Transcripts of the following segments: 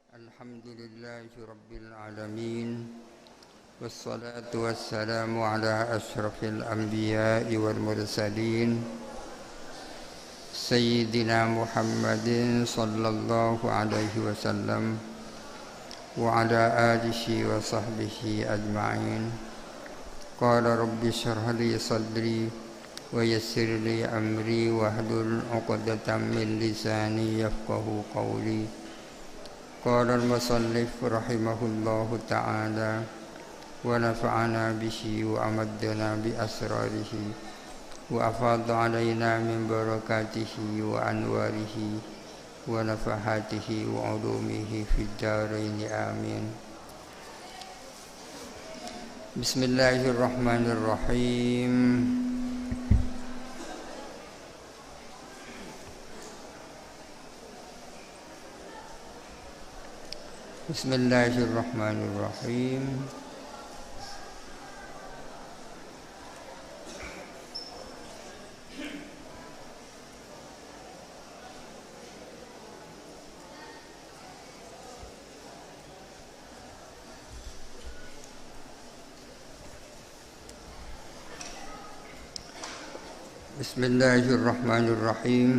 Alhamdulillahi Rabbil Alamin. Wassalatu wassalamu ala ashrafil anbiya'i wal mursalin Sayyidina Muhammadin sallallahu alaihi wasallam wa ala alihi wa sahbihi ajma'in. Qala rabbi shrah li sadri wa yassir li amri wahlul 'uqdatam min lisani yafqahu qawli. Qala al-musannif rahimahullahu ta'ala wa nafa'ana bihi wa amaddana bi asrarihi wa afadha alaina min barakatihi wa anwarihi wa nafahatihi wa ulumihi fid darain amin. Bismillahirrahmanirrahim. Bismillahirrahmanirrahim. Bismillahirrahmanirrahim.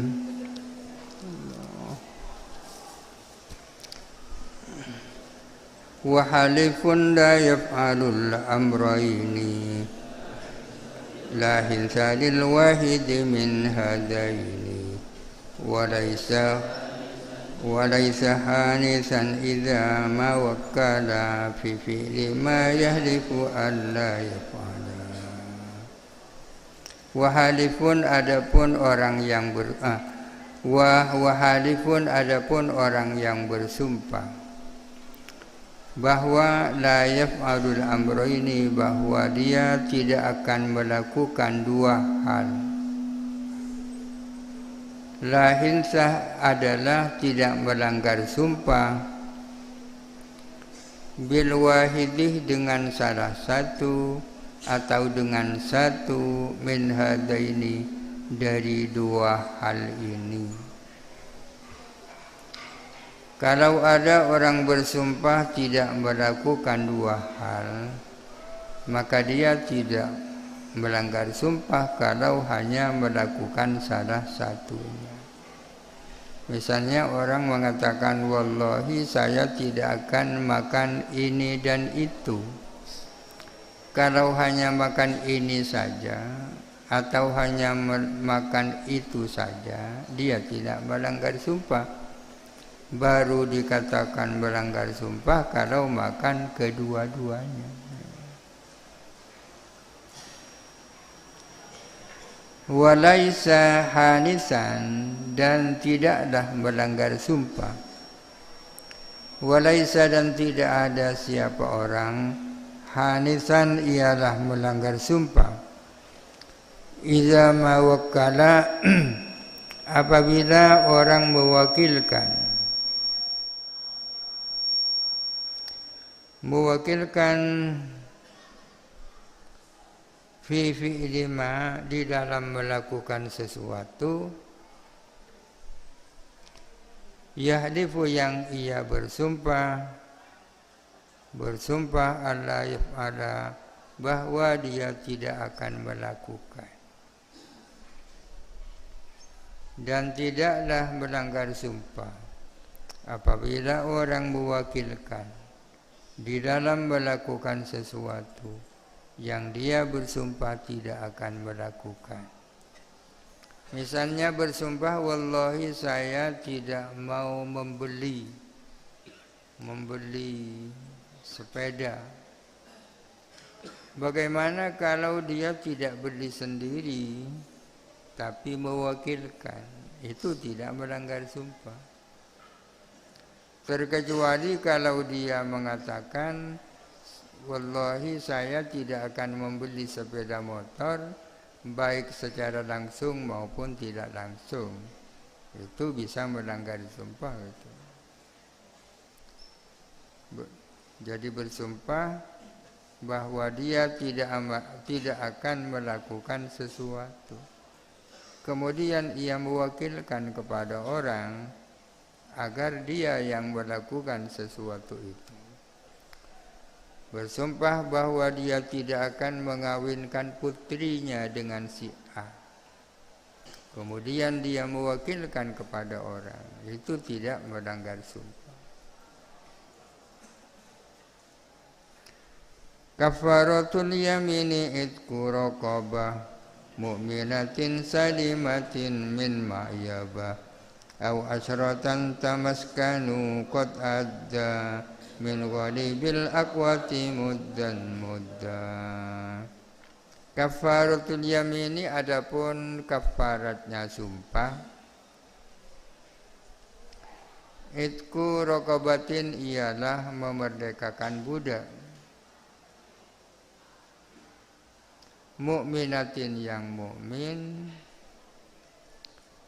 Wa halifun la yaf'alul amrayni la hinsa lil wahidi min hadaini wa laysa hanisan idza ma wakkala fi fi'li ma yahlifu an la yaf'ala. Wa halifun adapun orang yang bersumpah bahwa la yaf'alul amrayni, bahwa dia tidak akan melakukan dua hal. La hinsah adalah tidak melanggar sumpah, bil wahidih dengan salah satu atau dengan satu min hadaini dari dua hal ini. Kalau ada orang bersumpah tidak melakukan dua hal, maka dia tidak melanggar sumpah kalau hanya melakukan salah satunya. Misalnya orang mengatakan, wallahi saya tidak akan makan ini dan itu. Kalau hanya makan ini saja atau hanya makan itu saja, dia tidak melanggar sumpah. Baru dikatakan melanggar sumpah kalau makan kedua-duanya. Walaisa hanisan, dan tidaklah melanggar sumpah. Walaisa, dan tidak ada siapa orang hanisan ialah melanggar sumpah. Iza ma wakkala apabila orang mewakilkan fi fi'li ma, di dalam melakukan sesuatu, yahlifu, yang ia bersumpah alla yaf'ala, bahwa dia tidak akan melakukan, dan tidaklah melanggar sumpah apabila orang mewakilkan di dalam melakukan sesuatu yang dia bersumpah tidak akan melakukan. Misalnya bersumpah, wallahi saya tidak mau membeli sepeda. Bagaimana kalau dia tidak beli sendiri tapi mewakilkan? Itu tidak melanggar sumpah. Terkecuali kalau dia mengatakan, wallahi saya tidak akan membeli sepeda motor, baik secara langsung maupun tidak langsung. Itu bisa melanggar sumpah. Jadi bersumpah bahwa dia tidak akan melakukan sesuatu. Kemudian ia mewakilkan kepada orang agar dia yang melakukan sesuatu itu bersumpah bahwa dia tidak akan mengawinkan putrinya dengan si A. Kemudian dia mewakilkan kepada orang, itu tidak melanggar sumpah. Kafaratul yamini itqu raqabah mu'minatin salimatin min ma'yabah aw asyratan tamaskanu qad adda min ghalibil aqwati muddan mudda. Kafaratul yamini adapun kafaratnya sumpah, itqu raqabatin ialah memerdekakan budak, mukminatin yang mukmin,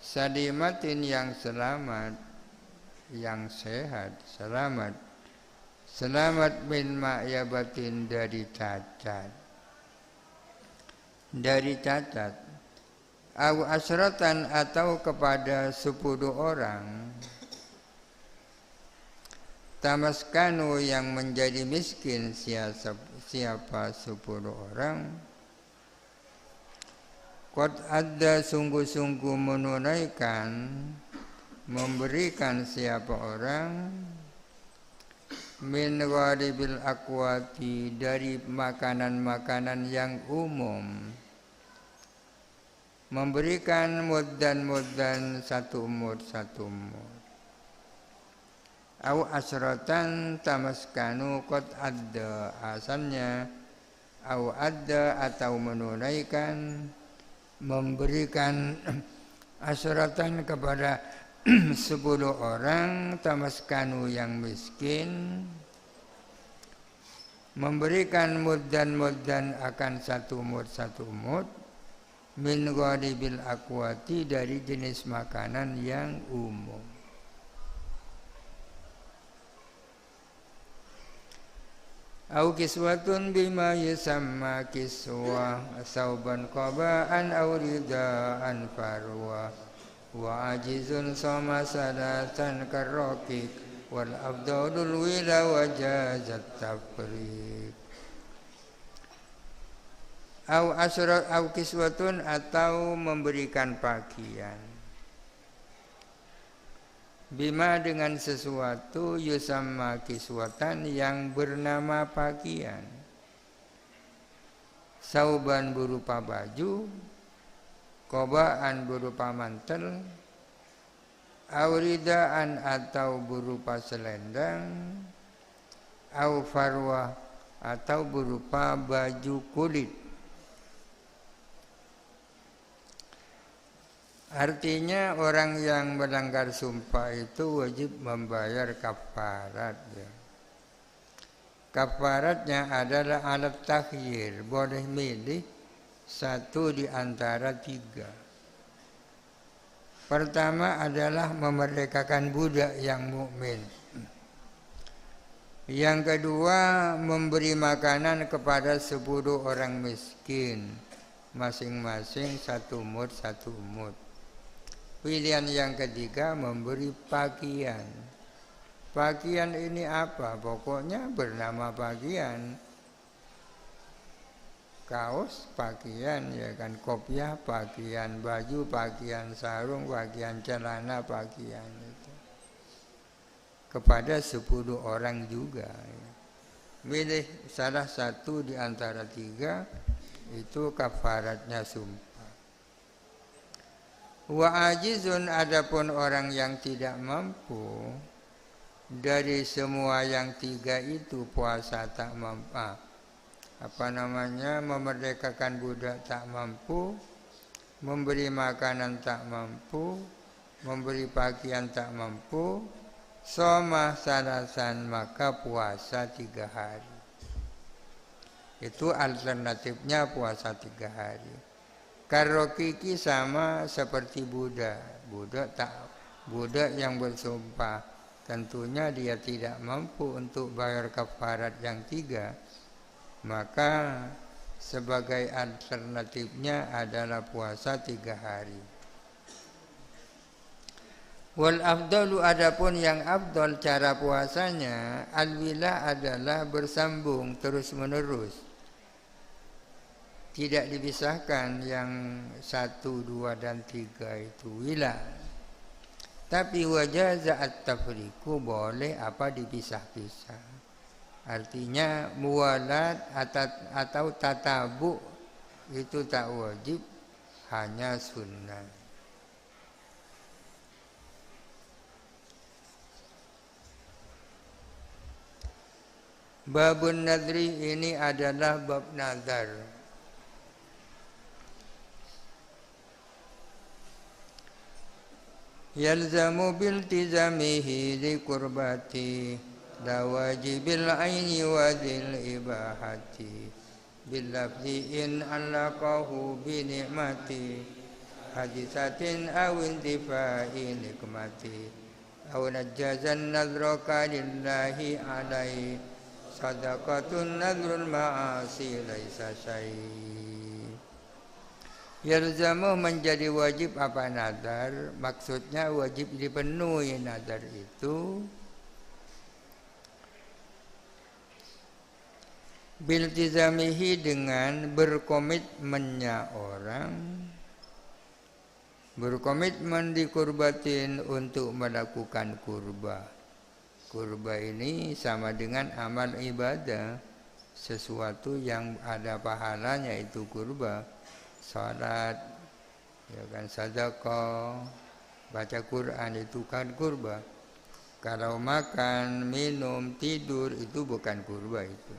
salimatin yang selamat, yang sehat, selamat, selamat min ma'yabatin dari cacat, au asratan atau kepada 10 orang, tamaskanu yang menjadi miskin siapa 10 orang, qad adda sungguh-sungguh menunaikan, memberikan siapa orang, min ghalibil aqwati dari makanan-makanan yang umum, memberikan muddan satu mud, au asratan tamaskanu qad adda asalnya au adda atau menunaikan, memberikan asratan kepada 10 orang, tamaskanu yang miskin, memberikan muddan akan satu mud min ghalibil aqwati dari jenis makanan yang umum. Au kiswatun bima yusamma kiswa sauban qabaan au ridaan farwa wa ajizun sama sadatan karrokik wal abdadul wila wajazat tafriq. Au kiswatun atau memberikan pakaian, bima dengan sesuatu yusamma kiswatan yang bernama pakaian, sauban berupa baju, qobaan berupa mantel, auridaan atau berupa selendang, au farwah atau berupa baju kulit. Artinya orang yang melanggar sumpah itu wajib membayar kafarat. Ya. Kafaratnya adalah alat takhyir, boleh milih satu di antara 3. Pertama adalah memerdekakan budak yang mukmin. Yang kedua memberi makanan kepada 10 orang miskin, masing-masing 1 mud. Pilihan yang ketiga memberi pakaian. Pakaian ini apa? Pokoknya bernama pakaian. Kaos pakaian, ya kan, kopiah pakaian, baju pakaian, sarung pakaian, celana pakaian itu. Kepada 10 orang juga. Ya. Milih salah satu di antara 3, itu kafaratnya sumpah. Wa ajizun adapun orang yang tidak mampu dari semua yang 3 itu, puasa tak mampu, memerdekakan budak tak mampu, memberi makanan tak mampu, memberi pakaian tak mampu, soma salasan maka puasa 3 hari. Itu alternatifnya puasa 3 hari. Karokiki sama seperti budak yang bersumpah, tentunya dia tidak mampu untuk bayar kafarat yang 3, maka sebagai alternatifnya adalah puasa 3 hari. Wal afdalu adapun yang afdal cara puasanya alwila adalah bersambung terus menerus. Tidak dipisahkan yang 1, 2, dan 3 itu wila. Tapi wajaza at-tafriqu boleh apa dipisah-pisah. Artinya muwalat atau tatabu itu tak wajib, hanya sunnah. Babun nadri ini adalah bab nazar. Yalzamu biltizamihi li qurbati la wajibil aini wa dzil ibahati bil lafzi in alaqahu bi ni'mati hadisatin aw intifai nikmati aw najazan nadraka lillahi alaihi sadaqatun nadrul ma'asi laisa syai'. Yalzamu menjadi wajib apa nazar, maksudnya wajib dipenuhi nazar itu biltizamihi dengan berkomitmennya orang, berkomitmen di kurbatin untuk melakukan kurba. Kurba ini sama dengan amal ibadah, sesuatu yang ada pahalanya itu kurba. Salat, ya kan, sedekah, baca Quran itu kan kurba. Kalau makan, minum, tidur itu bukan kurba itu.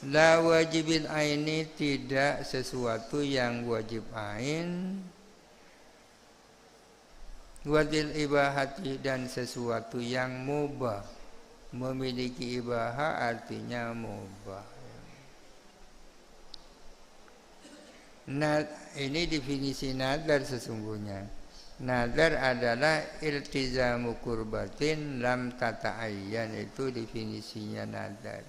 La wajibil aini tidak sesuatu yang wajib ain. Wadil ibahati dan sesuatu yang mubah. Memiliki ibaha artinya mubah. Nah, ini definisi nadar sesungguhnya. Nadar adalah iltizamu kurbatin lam tata'ayyan, itu definisinya nadar.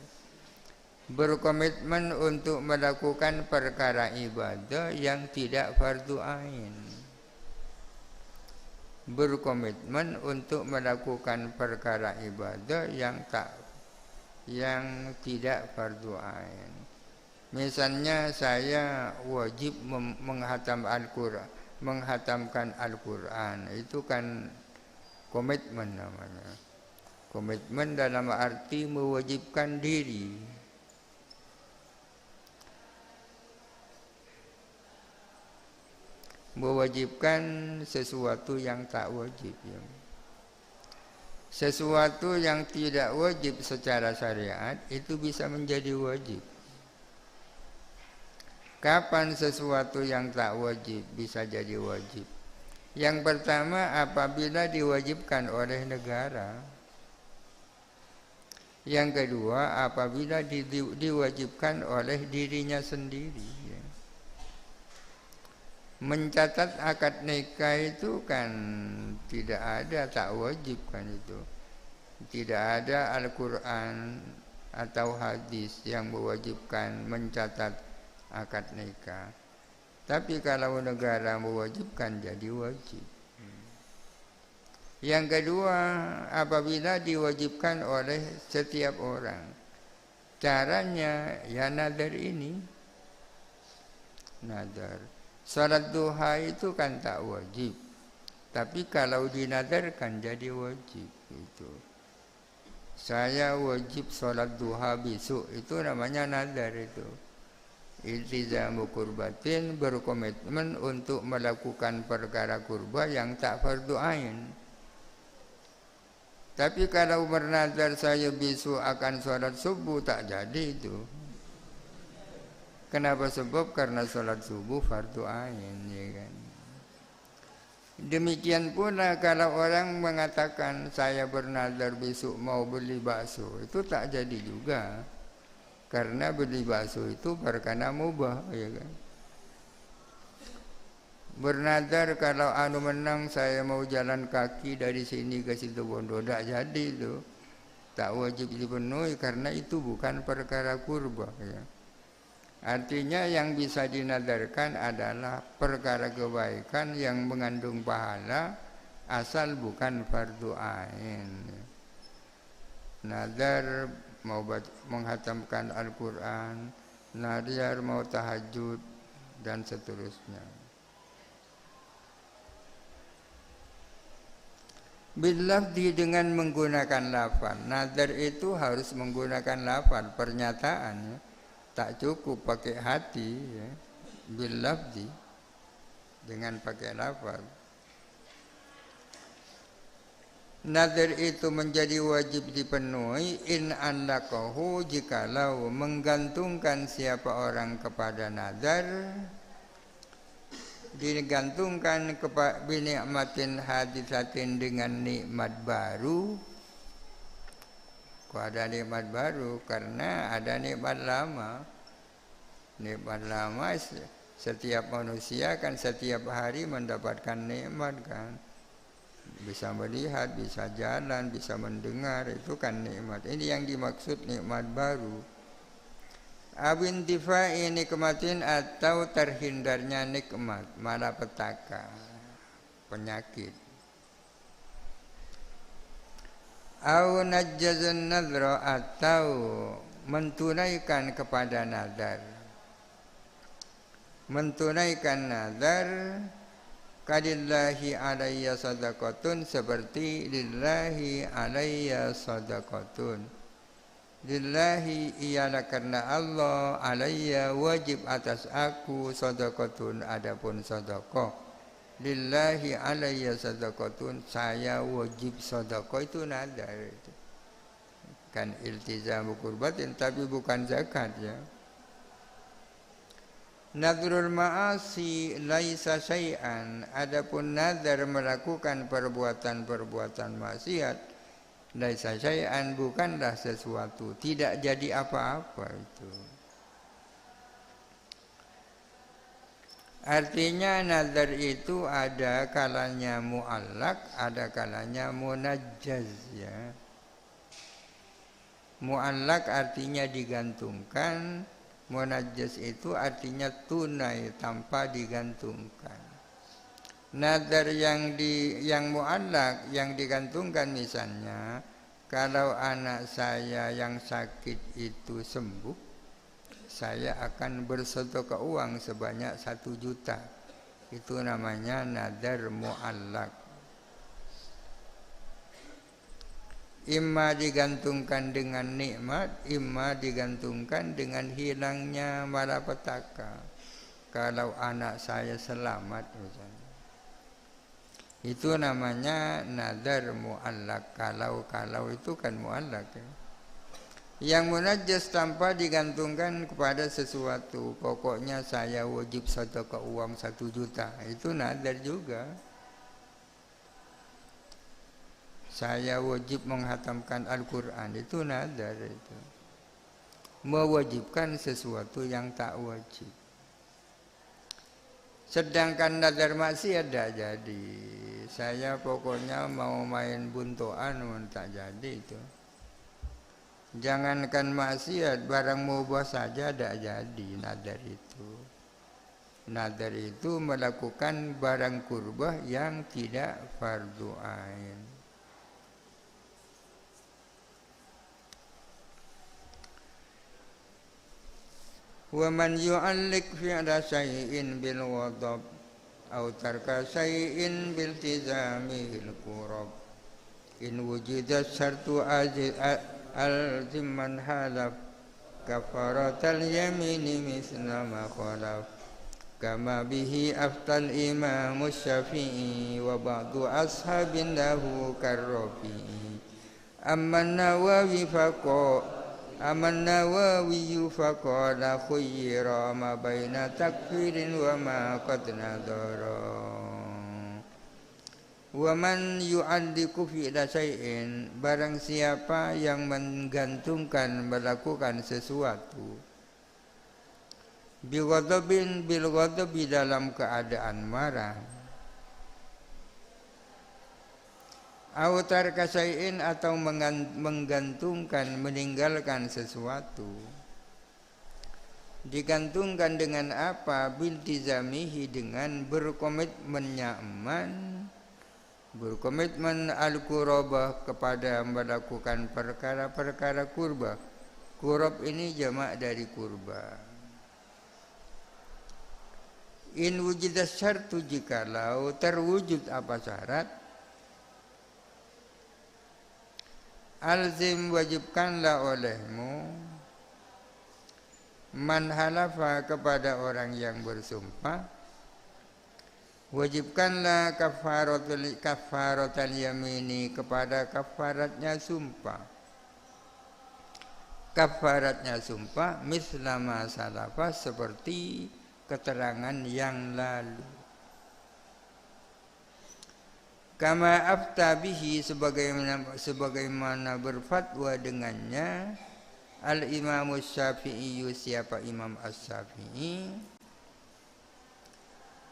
Berkomitmen untuk melakukan perkara ibadah yang tidak fardu ain. Berkomitmen untuk melakukan perkara ibadah yang tidak fardu ain. Misalnya saya wajib menghatamkan Al-Quran, itu kan komitmen namanya. Komitmen dalam arti mewajibkan diri. Mewajibkan sesuatu yang tak wajib, ya. Sesuatu yang tidak wajib secara syariat itu bisa menjadi wajib. Kapan sesuatu yang tak wajib bisa jadi wajib? Yang pertama, apabila diwajibkan oleh negara. Yang kedua, apabila diwajibkan oleh dirinya sendiri. Mencatat akad nikah itu kan tidak ada, tak wajib kan itu. Tidak ada Al-Quran atau hadis yang mewajibkan mencatat akad nikah. Tapi kalau negara mewajibkan jadi wajib. Yang kedua, apabila diwajibkan oleh setiap orang. Caranya ya nadar ini. Nadar. Salat duha itu kan tak wajib, tapi kalau dinadarkan jadi wajib itu. Saya wajib salat duha besok, itu namanya nadar itu. Iltizamu kurbatin, berkomitmen untuk melakukan perkara kurba yang tak fardu ain. Tapi kalau bernadar saya besok akan salat subuh, tak jadi itu. Kenapa? Sebab karena sholat subuh fardu ain, ya kan. Demikian pula kalau orang mengatakan saya bernazar besok mau beli bakso, itu tak jadi juga. Karena beli bakso itu perkara mubah, ya kan. Bernazar kalau anu menang saya mau jalan kaki dari sini ke situ Bondo, tak jadi itu. Tak wajib dipenuhi karena itu bukan perkara kurba, ya. Artinya yang bisa dinadarkan adalah perkara kebaikan yang mengandung pahala asal bukan fardu ain. Nadar mau menghatamkan Al-Quran, nadar mau tahajud, dan seterusnya. Bilafdi dengan menggunakan lafal. Nadar itu harus menggunakan lafal, pernyataan ya. Tak cukup pakai hati ya. Bilafdi dengan pakai lafal. Nadar itu menjadi wajib dipenuhi in anlaqahu, jikalau menggantungkan siapa orang kepada nadar, digantungkan kepada binikmatin hadisatin dengan nikmat baru. Kok ada nikmat baru? Karena ada nikmat lama. Nikmat lama setiap manusia kan setiap hari mendapatkan nikmat kan. Bisa melihat, bisa jalan, bisa mendengar, itu kan nikmat. Ini yang dimaksud nikmat baru. Awintifai nikmatin atau terhindarnya nikmat, malapetaka, penyakit. Au najjazan nadra, atau mentunaikan kepada nadar. Mentunaikan nadar kadillahi alayya sadaqatun, seperti lillahi alayya sadaqatun. Lillahi ialah karena Allah, alayya wajib atas aku, sadaqatun adapun sedekah. Lillahi alayya sadaqatun, saya wajib sedekah, itu nadar itu. Kan iltizamu qurbatin, tapi bukan zakat ya. Nadrul ma'asi laisa syai'an, adapun nadar melakukan perbuatan-perbuatan maksiat, laisa syai'an bukanlah sesuatu, tidak jadi apa-apa itu. Artinya nadar itu ada kalanya mu'allaq, ada kalanya munajjaz ya. Mu'allaq artinya digantungkan, munajjaz itu artinya tunai tanpa digantungkan. Nadar yang mu'allaq, yang digantungkan, misalnya kalau anak saya yang sakit itu sembuh, saya akan bersedekah uang sebanyak 1 juta. Itu namanya nadar mu'allaq. Imma digantungkan dengan nikmat, imma digantungkan dengan hilangnya malapetaka. Kalau anak saya selamat misalnya, itu namanya nadar mu'allaq. Kalau itu kan mu'allaq ya. Yang munajjas tanpa digantungkan kepada sesuatu, pokoknya saya wajib sedekah uang 1 juta, itu nadar juga. Saya wajib menghatamkan Al-Quran, itu nadar itu. Mewajibkan sesuatu yang tak wajib. Sedangkan nadar maksiat tidak jadi. Saya pokoknya mau main buntoan, tak jadi itu. Jangankan maksiat, barang mubah saja tidak jadi nadar itu. Nadar itu melakukan barang kurbah yang tidak fardu ain. Wa man yu'allik fi'la syai'in bil ghadab aw tarka syai'in bil tizamil qurab in wujida syartu al-zimman halaf kafaratal yamini misla ma khalaf kama bihi aftal imam syafi'i wa ba'du ashabin lahu karrafi'i amman nawawi faqala khuyyira ma baina takfirin wa ma qad nadara. Wa man yu'alliqu fi'la syai'in, barang siapa yang menggantungkan melakukan sesuatu bil ghadabi dalam keadaan marah, au tarka syai'in atau menggantungkan meninggalkan sesuatu. Digantungkan dengan apa? Bil tizamihi, dengan berkomitmennya eman, berkomitmen al-qurabah kepada melakukan perkara-perkara kurba. Qurab ini jamak dari kurba. In wujidas syartu, jikalau terwujud apa syarat, alzim wajibkanlah olehmu man halafa kepada orang yang bersumpah, wajibkanlah kafaratul yamini kepada kafaratnya sumpah. Kafaratnya sumpah mislama salafa seperti keterangan yang lalu. Kama afta bihi sebagaimana berfatwa dengannya al-Imam Syafi'i, siapa Imam As-Syafi'i,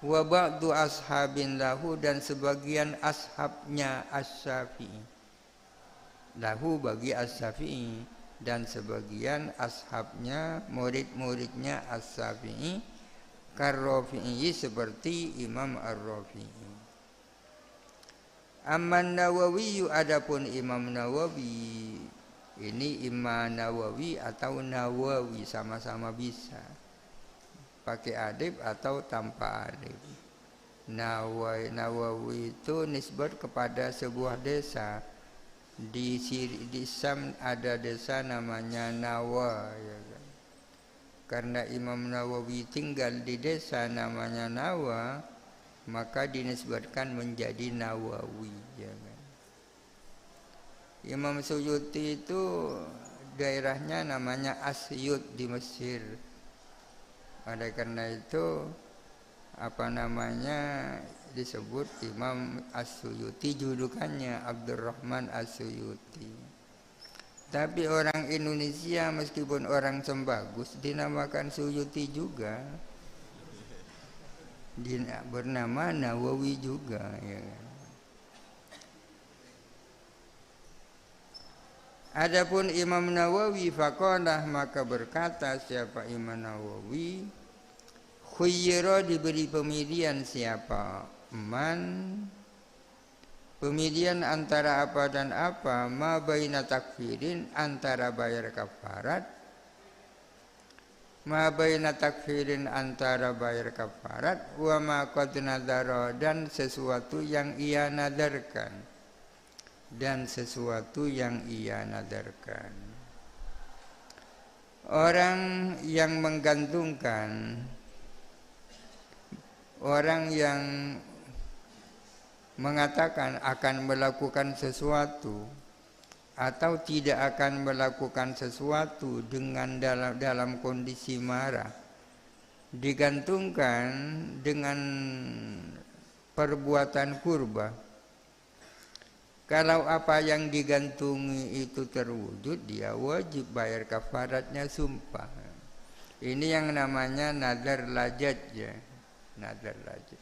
wa ba'du ashabin lahu, dan sebagian ashabnya As-Syafi'i, lahu bagi As-Syafi'i, dan sebagian ashabnya murid-muridnya As-Syafi'i, Ar-Rafi'i seperti Imam Ar-Rafi'i. Amman Nawawi, adapun Imam Nawawi, ini Imam Nawawi atau Nawawi sama-sama bisa, pakai alif atau tanpa alif. Nawawi itu nisbat kepada sebuah desa. Di Syam ada desa namanya Nawa, ya kan? Karena Imam Nawawi tinggal di desa namanya Nawa, maka dinisbatkan menjadi Nawawi, ya kan? Imam Suyuti itu daerahnya namanya Asyut di Mesir. Oleh karena itu disebut Imam As-Suyuti, julukannya Abdurrahman As-Suyuti. Tapi orang Indonesia meskipun orang Sembagus dinamakan Suyuti juga, bernama Nawawi juga, ya. Adapun Imam Nawawi faqalah, maka berkata siapa Imam Nawawi, khuyyira, diberi pemilihan siapa man, pemilihan antara apa dan apa, ma baina takfirin, antara bayar kafarat, ma baina takfirin, antara bayar kafarat, wa ma qad nadara, dan sesuatu yang ia nadarkan, dan sesuatu yang ia nadarkan. Orang yang menggantungkan, orang yang mengatakan akan melakukan sesuatu atau tidak akan melakukan sesuatu dengan dalam kondisi marah, digantungkan dengan perbuatan kurba. Kalau apa yang digantungi itu terwujud, dia wajib bayar kafaratnya sumpah. Ini yang namanya nadar lajat, ya. Nadar lajat.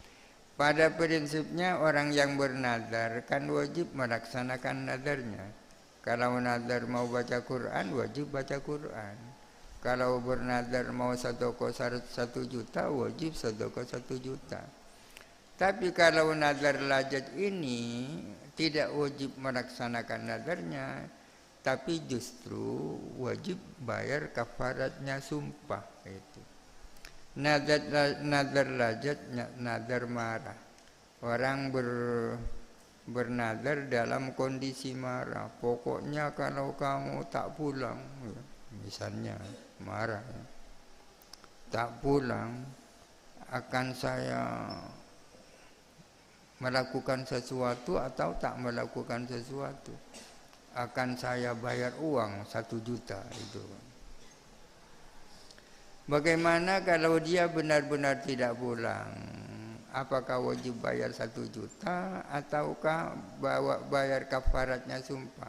Pada prinsipnya orang yang bernadar kan wajib melaksanakan nadarnya. Kalau nadar mau baca Quran, wajib baca Quran. Kalau bernadar mau sedekah 1 juta, wajib sedekah 1 juta. Tapi kalau nadar lajat ini tidak wajib melaksanakan nadarnya, tapi justru wajib bayar kafaratnya sumpah. Itu nadar lajat, nadar marah. Orang bernadar dalam kondisi marah. Pokoknya kalau kamu tak pulang, misalnya marah, tak pulang, akan saya melakukan sesuatu atau tak melakukan sesuatu, akan saya bayar uang 1 juta itu. Bagaimana kalau dia benar-benar tidak pulang? Apakah wajib bayar 1 juta ataukah bayar kafaratnya sumpah?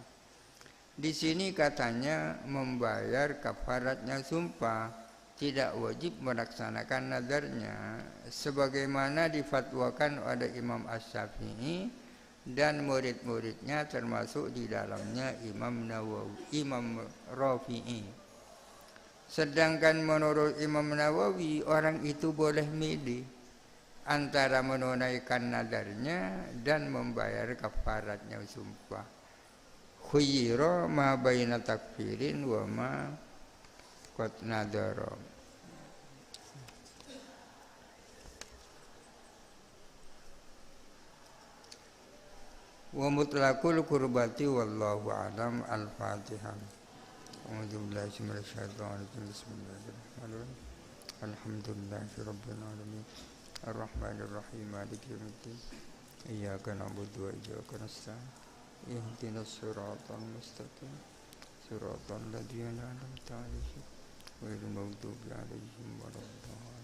Di sini katanya membayar kafaratnya sumpah, tidak wajib melaksanakan nadarnya, sebagaimana difatwakan oleh Imam As-Syafi'i dan murid-muridnya, termasuk di dalamnya Imam Nawawi, Imam Rafi'i. Sedangkan menurut Imam Nawawi, orang itu boleh milih. antara menunaikan nadarnya dan membayar kafaratnya sumpah. Khuyira ma baina takfirin wa ma qad nadara. Wa mutlaqul qurbati wallahu alam. Al-Fatihah. A'udzu billahi minasyaitonir rajim. Bismillahirrahmanirrahim. Alhamdulillahirabbil alamin. Ar-Rahmanir Rahim. Maliki yaumiddin. Iyyaka na'budu wa iyyaka nasta'in. Ihdinas siratal mustaqim. Siratal ladzina an'amta 'alaihim ghairil maghdubi 'alaihim waladdallin.